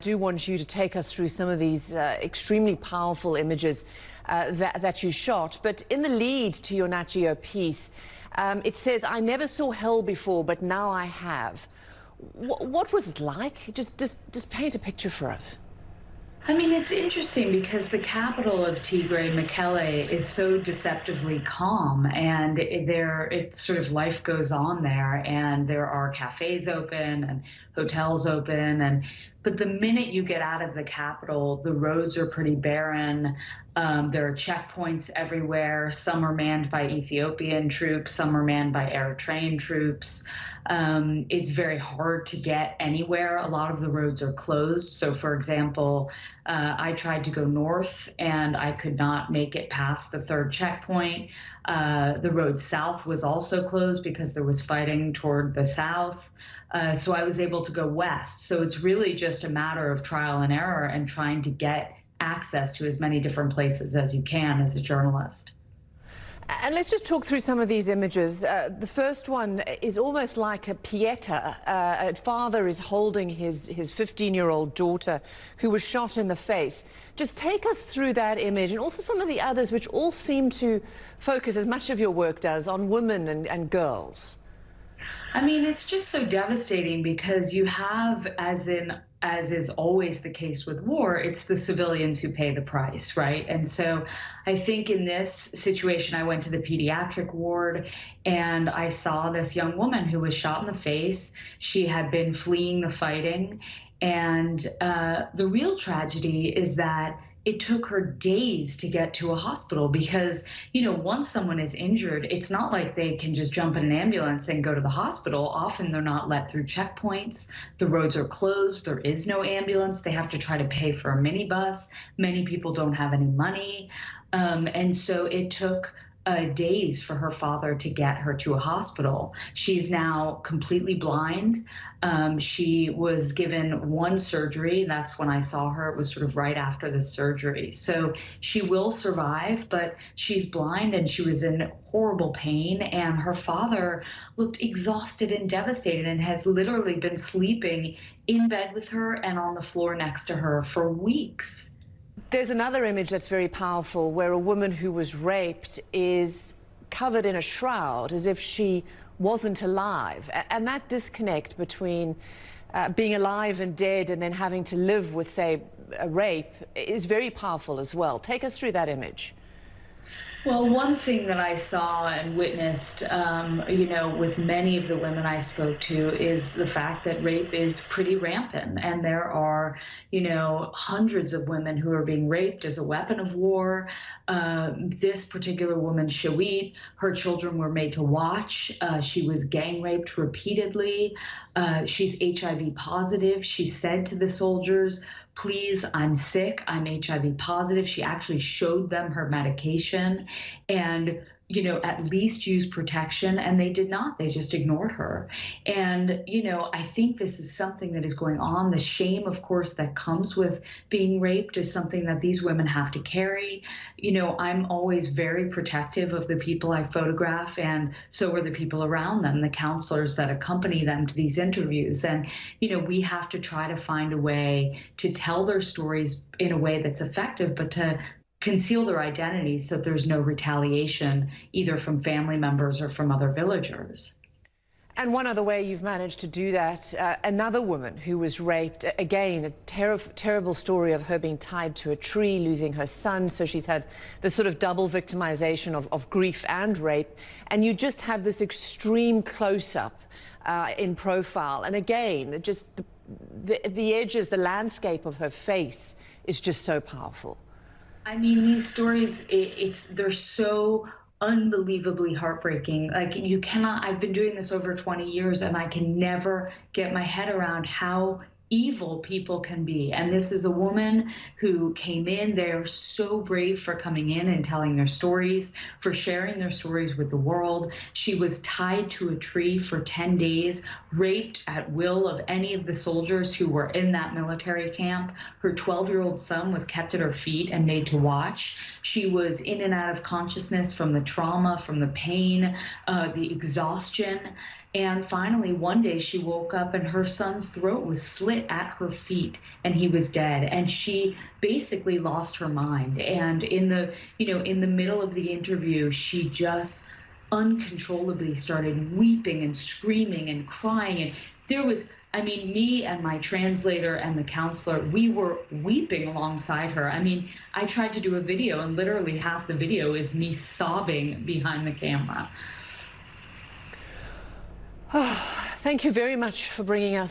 I do want you to take us through some of these extremely powerful images that you shot. But in the lead to your Nat Geo piece, it says, "I never saw hell before, but now I have." What was it like? Just paint a picture for us. I mean, it's interesting because the capital of Tigray, Mekelle, is so deceptively calm, and it's sort of life goes on there, and there are cafes open and hotels open, but the minute you get out of the capital, the roads are pretty barren. There are checkpoints everywhere. Some are manned by Ethiopian troops, some are manned by Eritrean troops. It's very hard to get anywhere. A lot of the roads are closed. So, for example, I tried to go north and I could not make it past the third checkpoint. The road south was also closed because there was fighting toward the south. So I was able to go west. So it's really just a matter of trial and error and trying to get access to as many different places as you can as a journalist. And let's just talk through some of these images. The first one is almost like a pieta. A father is holding his 15-year-old daughter who was shot in the face. Just take us through that image and also some of the others which all seem to focus, as much of your work does, on women and girls. I mean, it's just so devastating because you have, as is always the case with war, it's the civilians who pay the price, right? And so I think in this situation, I went to the pediatric ward and I saw this young woman who was shot in the face. She had been fleeing the fighting. And the real tragedy is that it took her days to get to a hospital because, you know, once someone is injured, it's not like they can just jump in an ambulance and go to the hospital. Often they're not let through checkpoints. The roads are closed. There is no ambulance. They have to try to pay for a minibus. Many people don't have any money. And so it took days for her father to get her to a hospital. She's now completely blind. She was given one surgery. That's when I saw her. It was sort of right after the surgery. So she will survive, but she's blind and she was in horrible pain. And her father looked exhausted and devastated and has literally been sleeping in bed with her and on the floor next to her for weeks. There's another image that's very powerful where a woman who was raped is covered in a shroud as if she wasn't alive. And that disconnect between being alive and dead and then having to live with, say, a rape is very powerful as well. Take us through that image. Well, one thing that I saw and witnessed, you know, with many of the women I spoke to is the fact that rape is pretty rampant. And there are, you know, hundreds of women who are being raped as a weapon of war. This particular woman, Shawit, her children were made to watch. She was gang raped repeatedly. She's HIV positive. She said to the soldiers, "Please, I'm sick, I'm HIV positive." She actually showed them her medication and, you know, at least use protection, and they did not. They just ignored her. And, you know, I think this is something that is going on. The shame, of course, that comes with being raped is something that these women have to carry. You know, I'm always very protective of the people I photograph, and so are the people around them, the counselors that accompany them to these interviews. And, you know, we have to try to find a way to tell their stories in a way that's effective, but to conceal their identities so there's no retaliation either from family members or from other villagers. And one other way you've managed to do that, another woman who was raped, again, a terrible story of her being tied to a tree, losing her son. So she's had this sort of double victimization of grief and rape. And you just have this extreme close-up in profile. And again, just the edges, the landscape of her face is just so powerful. I mean, these stories, they're so unbelievably heartbreaking. Like, you cannot, I've been doing this over 20 years and I can never get my head around how evil people can be. And this is a woman who came in. They're so brave for coming in and telling their stories, for sharing their stories with the world. She was tied to a tree for 10 days, raped at will of any of the soldiers who were in that military camp. Her 12-year-old son was kept at her feet and made to watch. She was in and out of consciousness from the trauma, from the pain, the exhaustion. And finally, one day she woke up and her son's throat was slit at her feet and he was dead. And she basically lost her mind. And in the middle of the interview, she just uncontrollably started weeping and screaming and crying. And there was, I mean, me and my translator and the counselor, we were weeping alongside her. I mean, I tried to do a video, and literally half the video is me sobbing behind the camera. Thank you very much for bringing us